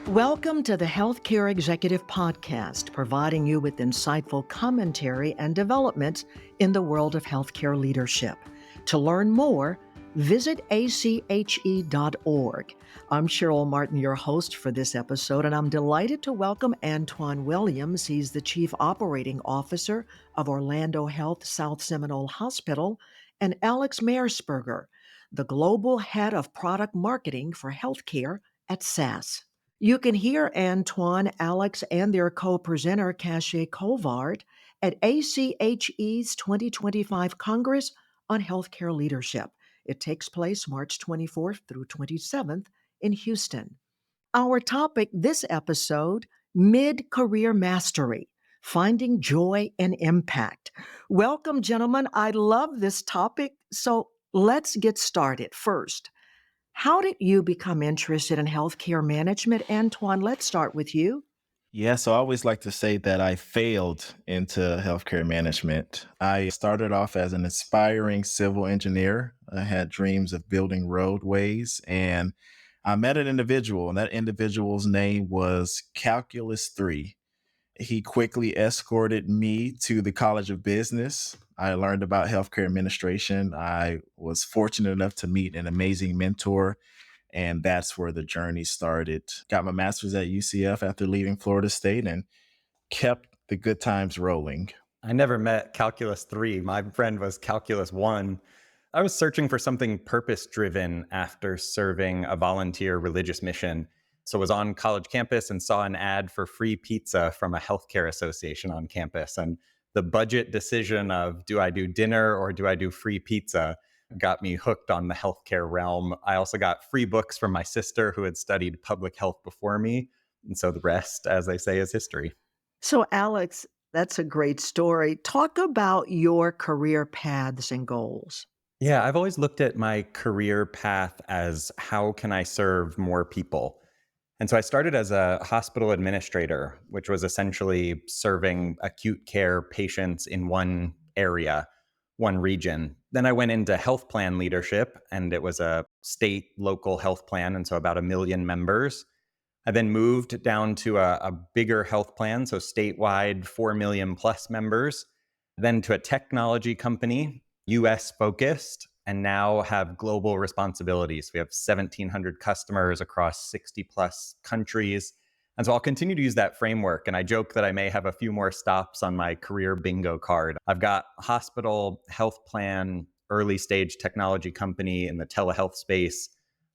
Welcome to the Healthcare Executive Podcast, providing you with insightful commentary and developments in the world of healthcare leadership. To learn more, visit ache.org. I'm Cheryl Martin, your host for this episode, and I'm delighted to welcome Antwan Williams. He's the Chief Operating Officer of Orlando Health South Seminole Hospital, and Alex Maiersperger, the Global Head of Product Marketing for Healthcare at SAS. You can hear Antwan, Alex, and their co-presenter, Cache Kovard, at ACHE's 2025 Congress on Healthcare Leadership. It takes place March 24th through 27th in Houston. Our topic this episode, Mid-Career Mastery, Finding Joy and Impact. Welcome, gentlemen. I love this topic, so let's get started. First, how did you become interested in healthcare management? Antwan, let's start with you. Yeah, so I always like to say that I failed into healthcare management. I started off as an aspiring civil engineer. I had dreams of building roadways, and I met an individual, and that individual's name was Calculus 3. He quickly escorted me to the College of Business. I learned about healthcare administration. I was fortunate enough to meet an amazing mentor, and that's where the journey started. Got my master's at UCF after leaving Florida State and kept the good times rolling. I never met Calculus 3. My friend was Calculus 1. I was searching for something purpose-driven after serving a volunteer religious mission. So was on college campus and saw an ad for free pizza from a healthcare association on campus. And the budget decision of do I do dinner or do I do free pizza got me hooked on the healthcare realm. I also got free books from my sister who had studied public health before me. And so the rest, as they say, is history. So, Alex, that's a great story. Talk about your career paths and goals. Yeah, I've always looked at my career path as how can I serve more people? And so I started as a hospital administrator, which was essentially serving acute care patients in one area, one region. Then I went into health plan leadership, and it was a state local health plan, and so about 1 million members. I then moved down to a bigger health plan, so statewide 4 million plus members, then to a technology company, US focused, and now have global responsibilities. We have 1,700 customers across 60 plus countries. And so I'll continue to use that framework. And I joke that I may have a few more stops on my career bingo card. I've got hospital, health plan, early stage technology company in the telehealth space,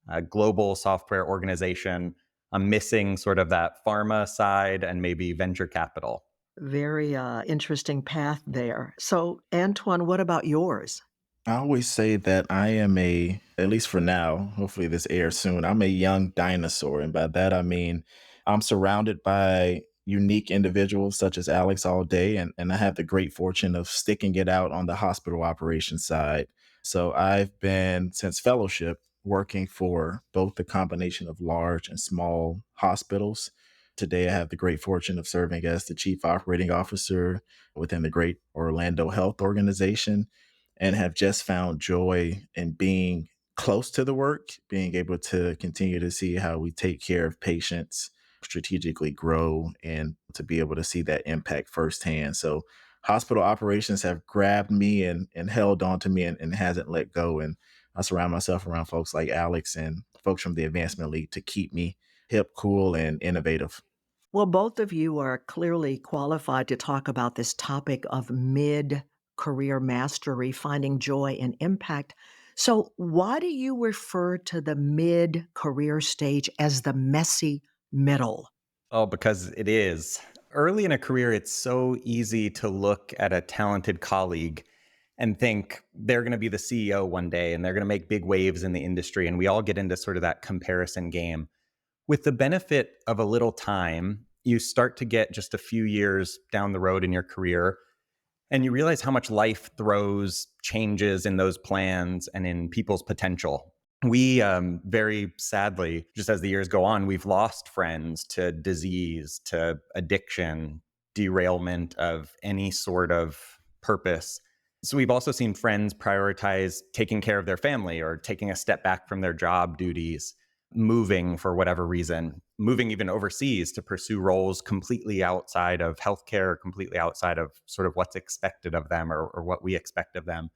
a global software organization. I'm missing sort of that pharma side and maybe venture capital. Very interesting path there. So, Antwan, what about yours? I always say that I am at least for now, hopefully this airs soon, I'm a young dinosaur. And by that, I mean, I'm surrounded by unique individuals such as Alex all day. And I have the great fortune of sticking it out on the hospital operations side. So I've been, since fellowship, working for both the combination of large and small hospitals. Today, I have the great fortune of serving as the chief operating officer within the great Orlando Health organization, and have just found joy in being close to the work, being able to continue to see how we take care of patients, strategically grow, and to be able to see that impact firsthand. So hospital operations have grabbed me and held on to me and hasn't let go. And I surround myself around folks like Alex and folks from the Advancement League to keep me hip, cool, and innovative. Well, both of you are clearly qualified to talk about this topic of mid-career mastery, finding joy and impact. So, why do you refer to the mid-career stage as the messy middle? Oh, because it is. Early in a career, it's so easy to look at a talented colleague and think they're going to be the CEO one day and they're going to make big waves in the industry. And we all get into sort of that comparison game. With the benefit of a little time, you start to get just a few years down the road in your career, and you realize how much life throws changes in those plans and in people's potential. We very sadly, just as the years go on, we've lost friends to disease, to addiction, derailment of any sort of purpose. So we've also seen friends prioritize taking care of their family or taking a step back from their job duties. moving for whatever reason, moving even overseas to pursue roles completely outside of healthcare, completely outside of sort of what's expected of them or what we expect of them.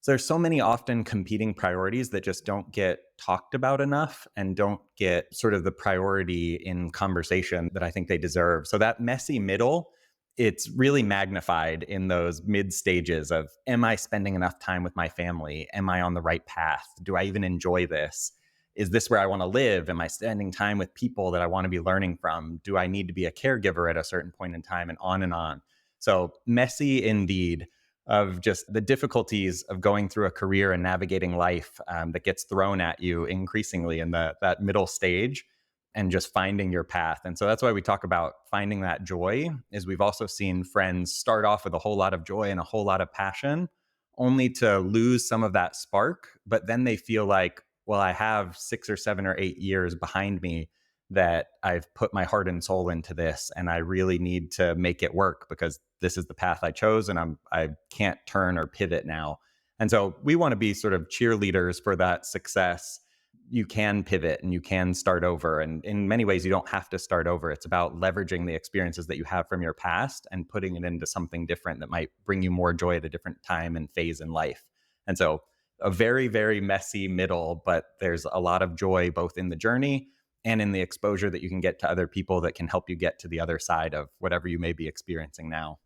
So there's so many often competing priorities that just don't get talked about enough and don't get sort of the priority in conversation that I think they deserve. So that messy middle, it's really magnified in those mid stages of, am I spending enough time with my family? Am I on the right path? Do I even enjoy this? Is this where I want to live? Am I spending time with people that I want to be learning from? Do I need to be a caregiver at a certain point in time, and on and on? So messy indeed, of just the difficulties of going through a career and navigating life that gets thrown at you increasingly in that middle stage, and just finding your path. And so that's why we talk about finding that joy. Is we've also seen friends start off with a whole lot of joy and a whole lot of passion, only to lose some of that spark, but then they feel like, well, I have 6 or 7 or 8 years behind me that I've put my heart and soul into this, and I really need to make it work because this is the path I chose, and I can't turn or pivot now. And so we want to be sort of cheerleaders for that success. You can pivot and you can start over, and in many ways you don't have to start over. It's about leveraging the experiences that you have from your past and putting it into something different that might bring you more joy at a different time and phase in life. And so a very, very messy middle, but there's a lot of joy both in the journey and in the exposure that you can get to other people that can help you get to the other side of whatever you may be experiencing now.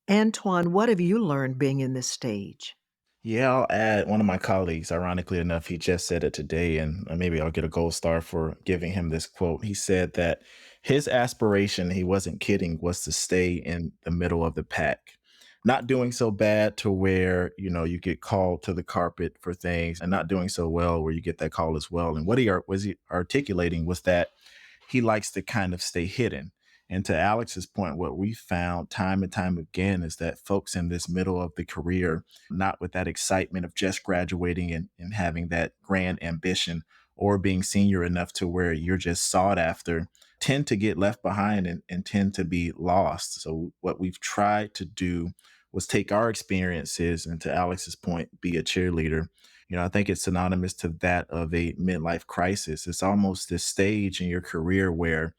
Antwan, what have you learned being in this stage? Yeah, I'll add one of my colleagues, ironically enough, he just said it today, and maybe I'll get a gold star for giving him this quote. He said that his aspiration, he wasn't kidding, was to stay in the middle of the pack. Not doing so bad to where, you get called to the carpet for things, and not doing so well where you get that call as well. And what was he articulating was that he likes to kind of stay hidden. And to Alex's point, what we found time and time again is that folks in this middle of the career, not with that excitement of just graduating and having that grand ambition or being senior enough to where you're just sought after, tend to get left behind and tend to be lost. So, what we've tried to do was take our experiences and, to Alex's point, be a cheerleader. I think it's synonymous to that of a midlife crisis. It's almost this stage in your career where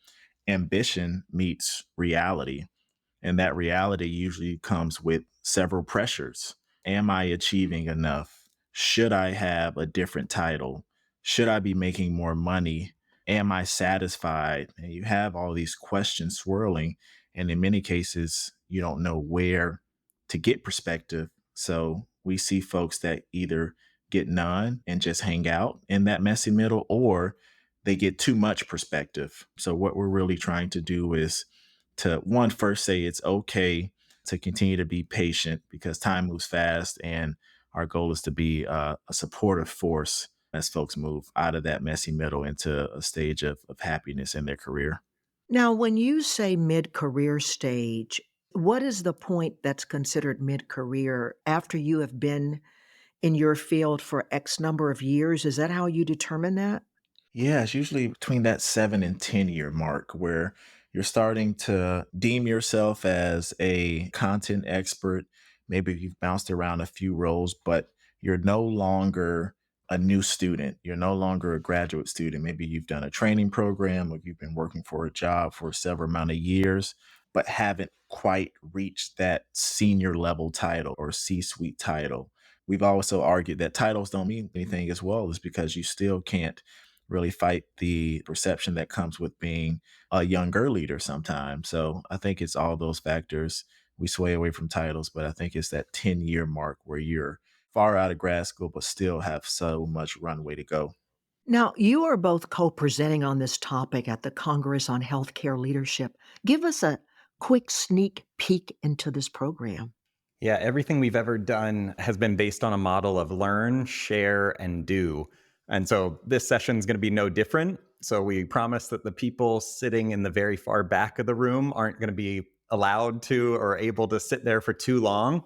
ambition meets reality. And that reality usually comes with several pressures. Am I achieving enough? Should I have a different title? Should I be making more money? Am I satisfied? And you have all these questions swirling. And in many cases, you don't know where to get perspective. So we see folks that either get none and just hang out in that messy middle, or they get too much perspective. So what we're really trying to do is to one first say it's okay to continue to be patient because time moves fast, and our goal is to be a supportive force as folks move out of that messy middle into a stage of happiness in their career. Now, when you say mid-career stage, what is the point that's considered mid-career after you have been in your field for X number of years? Is that how you determine that? Yeah, it's usually between that 7 and 10 year mark where you're starting to deem yourself as a content expert. Maybe you've bounced around a few roles, but you're no longer a new student. You're no longer a graduate student. Maybe you've done a training program or you've been working for a job for several amount of years, but haven't quite reached that senior level title or C-suite title. We've also argued that titles don't mean anything as well, is because you still can't really fight the perception that comes with being a younger leader sometimes. So I think it's all those factors. We sway away from titles, but I think it's that 10-year mark where you're far out of grad school, but still have so much runway to go. Now, you are both co-presenting on this topic at the Congress on Healthcare Leadership. Give us a quick sneak peek into this program. Yeah, everything we've ever done has been based on a model of learn, share, and do. And so this session is going to be no different. So we promise that the people sitting in the very far back of the room aren't going to be allowed to or able to sit there for too long.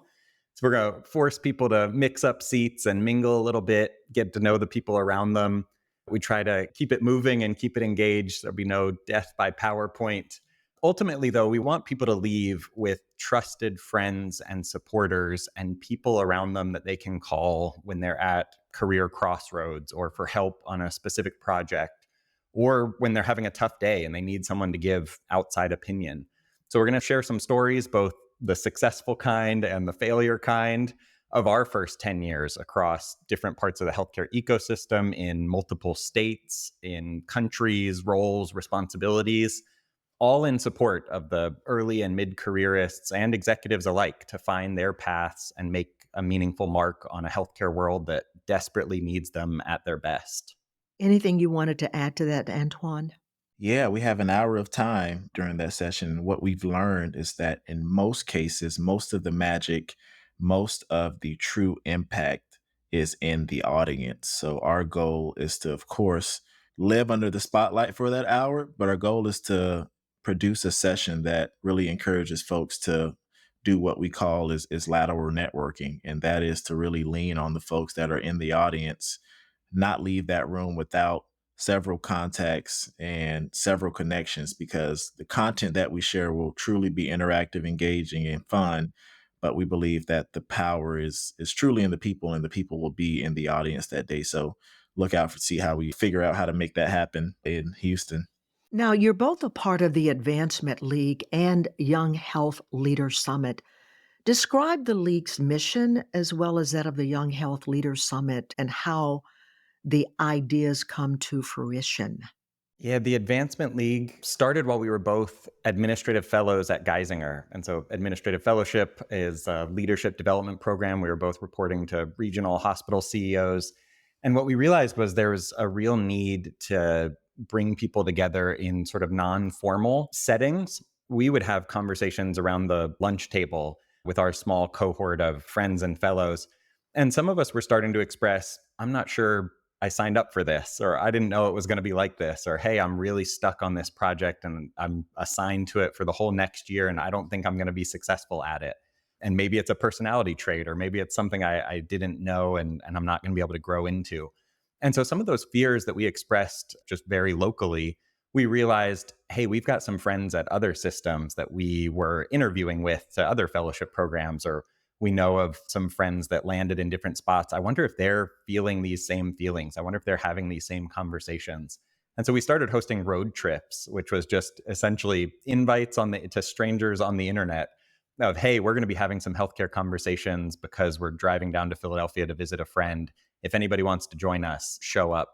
So we're going to force people to mix up seats and mingle a little bit, get to know the people around them. We try to keep it moving and keep it engaged. There'll be no death by PowerPoint. Ultimately, though, we want people to leave with trusted friends and supporters and people around them that they can call when they're at career crossroads or for help on a specific project. or when they're having a tough day and they need someone to give outside opinion. So we're going to share some stories, both the successful kind and the failure kind, of our first 10 years across different parts of the healthcare ecosystem in multiple states, in countries, roles, responsibilities, all in support of the early and mid careerists and executives alike to find their paths and make a meaningful mark on a healthcare world that desperately needs them at their best. Anything you wanted to add to that, Antoine? Yeah, we have an hour of time during that session. What we've learned is that in most cases, most of the magic, most of the true impact is in the audience. So our goal is to, of course, live under the spotlight for that hour, but our goal is to produce a session that really encourages folks to do what we call is lateral networking. And that is to really lean on the folks that are in the audience, not leave that room without several contacts and several connections, because the content that we share will truly be interactive, engaging, and fun. But we believe that the power is truly in the people, and the people will be in the audience that day. So look out for see how we figure out how to make that happen in Houston. Now, you're both a part of the Advancement League and Young Health Leaders Summit. Describe the league's mission as well as that of the Young Health Leaders Summit and how the ideas come to fruition. Yeah, the Advancement League started while we were both administrative fellows at Geisinger. And so, administrative fellowship is a leadership development program. We were both reporting to regional hospital CEOs. And what we realized was there was a real need to bring people together in sort of non formal settings. We would have conversations around the lunch table with our small cohort of friends and fellows. And some of us were starting to express, I'm not sure I signed up for this, or I didn't know it was going to be like this, or hey, I'm really stuck on this project and I'm assigned to it for the whole next year and I don't think I'm going to be successful at it. And maybe it's a personality trait, or maybe it's something I didn't know and I'm not going to be able to grow into. And so some of those fears that we expressed just very locally, we realized, hey, we've got some friends at other systems that we were interviewing with to other fellowship programs, or we know of some friends that landed in different spots. I wonder if they're feeling these same feelings. I wonder if they're having these same conversations. And so we started hosting road trips, which was just essentially invites to strangers on the internet of, hey, we're going to be having some healthcare conversations because we're driving down to Philadelphia to visit a friend. If anybody wants to join us, show up.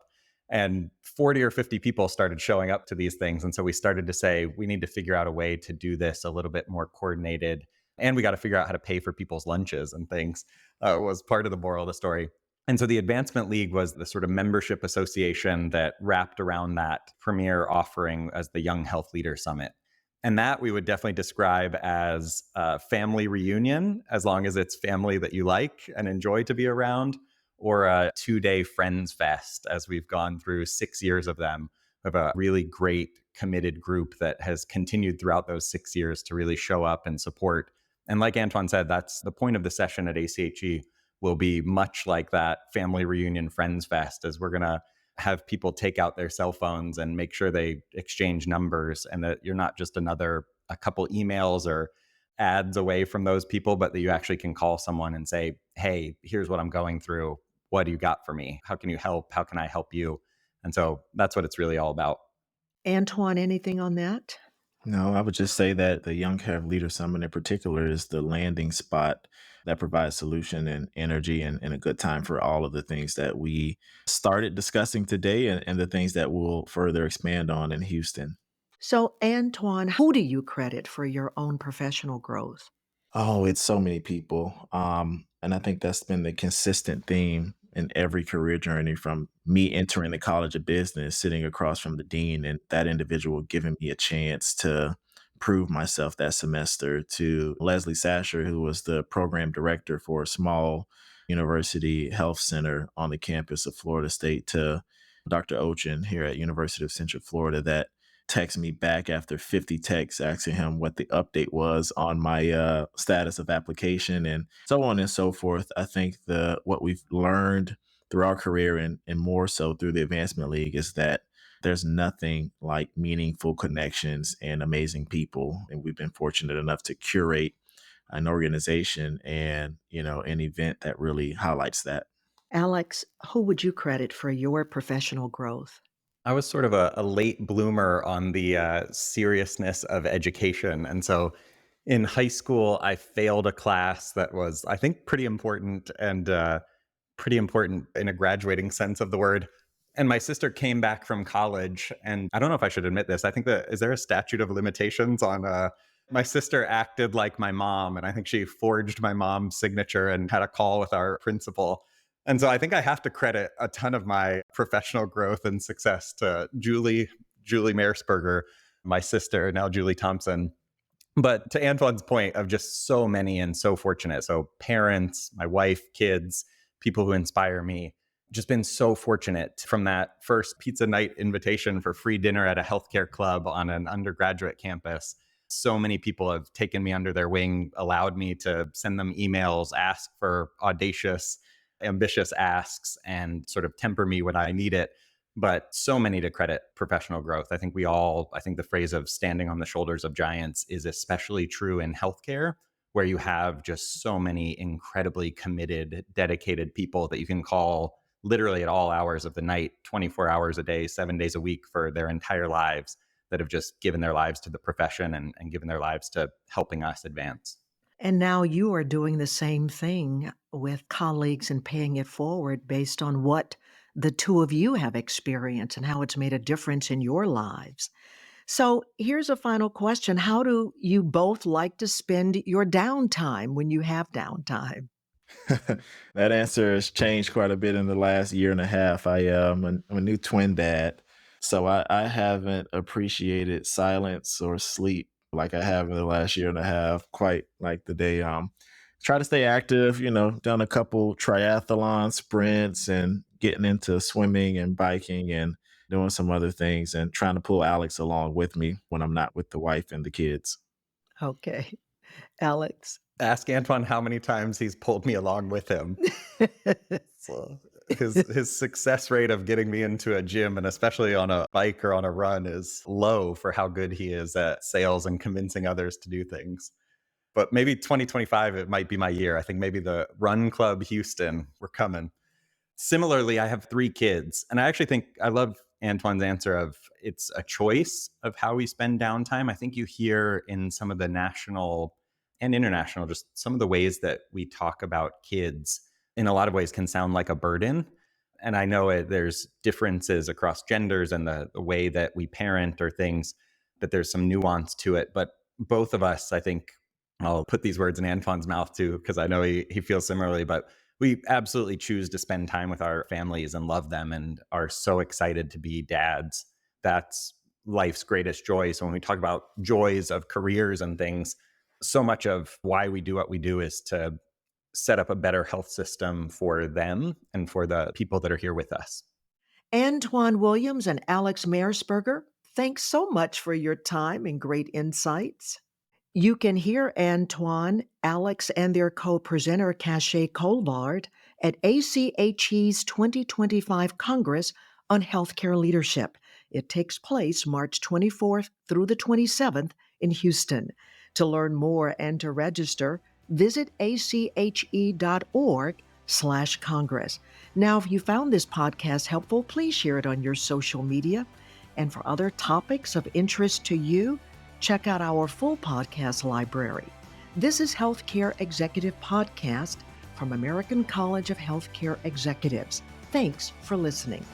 And 40 or 50 people started showing up to these things. And so we started to say, we need to figure out a way to do this a little bit more coordinated. And we got to figure out how to pay for people's lunches and things, was part of the moral of the story. And so the Advancement League was the sort of membership association that wrapped around that premier offering as the Young Health Leader Summit. And that we would definitely describe as a family reunion, as long as it's family that you like and enjoy to be around, or a 2-day Friends Fest, as we've gone through 6 years of them. We have a really great committed group that has continued throughout those 6 years to really show up and support. And like Antwan said, that's the point of the session at ACHE will be much like that family reunion Friends Fest, as we're going to have people take out their cell phones and make sure they exchange numbers, and that you're not just a couple emails or ads away from those people, but that you actually can call someone and say, hey, here's what I'm going through. What do you got for me? How can you help? How can I help you? And so that's what it's really all about. Antoine, anything on that? No, I would just say that the Young Care Leader Summit in particular is the landing spot that provides solution and energy and a good time for all of the things that we started discussing today, and the things that we'll further expand on in Houston. So, Antoine, who do you credit for your own professional growth? Oh, it's so many people. And I think that's been the consistent theme in every career journey, from me entering the College of Business, sitting across from the dean, and that individual giving me a chance to prove myself that semester, to Leslie Sasher, who was the program director for a small university health center on the campus of Florida State, to Dr. Ochin here at University of Central Florida, that text me back after 50 texts asking him what the update was on my status of application, and so on and so forth. I think the what we've learned through our career, and more so through the Advancement League, is that there's nothing like meaningful connections and amazing people. And we've been fortunate enough to curate an organization and, an event that really highlights that. Alex, who would you credit for your professional growth? I was sort of a late bloomer on the seriousness of education. And so in high school, I failed a class that was, I think, pretty important in a graduating sense of the word. And my sister came back from college, and I don't know if I should admit this. I think that is there a statute of limitations on my sister acted like my mom, and I think she forged my mom's signature and had a call with our principal. And so I think I have to credit a ton of my professional growth and success to Julie Maiersperger, my sister, now Julie Thompson. But to Antoine's point of just so many and so fortunate. So parents, my wife, kids, people who inspire me, just been so fortunate from that first pizza night invitation for free dinner at a healthcare club on an undergraduate campus. So many people have taken me under their wing, allowed me to send them emails, ask for audacious, ambitious asks, and sort of temper me when I need it. But so many to credit professional growth. I think the phrase of standing on the shoulders of giants is especially true in healthcare, where you have just so many incredibly committed, dedicated people that you can call literally at all hours of the night, 24 hours a day, 7 days a week for their entire lives, that have just given their lives to the profession and given their lives to helping us advance. And now you are doing the same thing with colleagues and paying it forward based on what the two of you have experienced and how it's made a difference in your lives. So here's a final question. How do you both like to spend your downtime when you have downtime? That answer has changed quite a bit in the last year and a half. I'm a new twin dad, so I haven't appreciated silence or sleep like I have in the last year and a half. Quite like the day. Try to stay active. Done a couple triathlon sprints and getting into swimming and biking and doing some other things and trying to pull Alex along with me when I'm not with the wife and the kids. Okay. Alex. Ask Antoine how many times he's pulled me along with him. So his success rate of getting me into a gym, and especially on a bike or on a run, is low for how good he is at sales and convincing others to do things. But maybe 2025, it might be my year. I think maybe the Run Club Houston, we're coming. Similarly, I have 3 kids, and I actually think I love Antoine's answer of it's a choice of how we spend downtime. I think you hear in some of the national and international, just some of the ways that we talk about kids in a lot of ways can sound like a burden. And I know there's differences across genders and the way that we parent or things, that there's some nuance to it. But both of us, I think, I'll put these words in Antoine's mouth too, because I know he feels similarly, but we absolutely choose to spend time with our families and love them and are so excited to be dads. That's life's greatest joy. So when we talk about joys of careers and things, so much of why we do what we do is to set up a better health system for them and for the people that are here with us. Antwan Williams and Alex Maiersperger, thanks so much for your time and great insights. You can hear Antwan, Alex, and their co-presenter Cache Colbard at ACHE's 2025 Congress on Healthcare Leadership. It takes place March 24th through the 27th in Houston. To learn more and to register, visit ache.org/Congress. Now, if you found this podcast helpful, please share it on your social media. And for other topics of interest to you, check out our full podcast library. This is Healthcare Executive Podcast from American College of Healthcare Executives. Thanks for listening.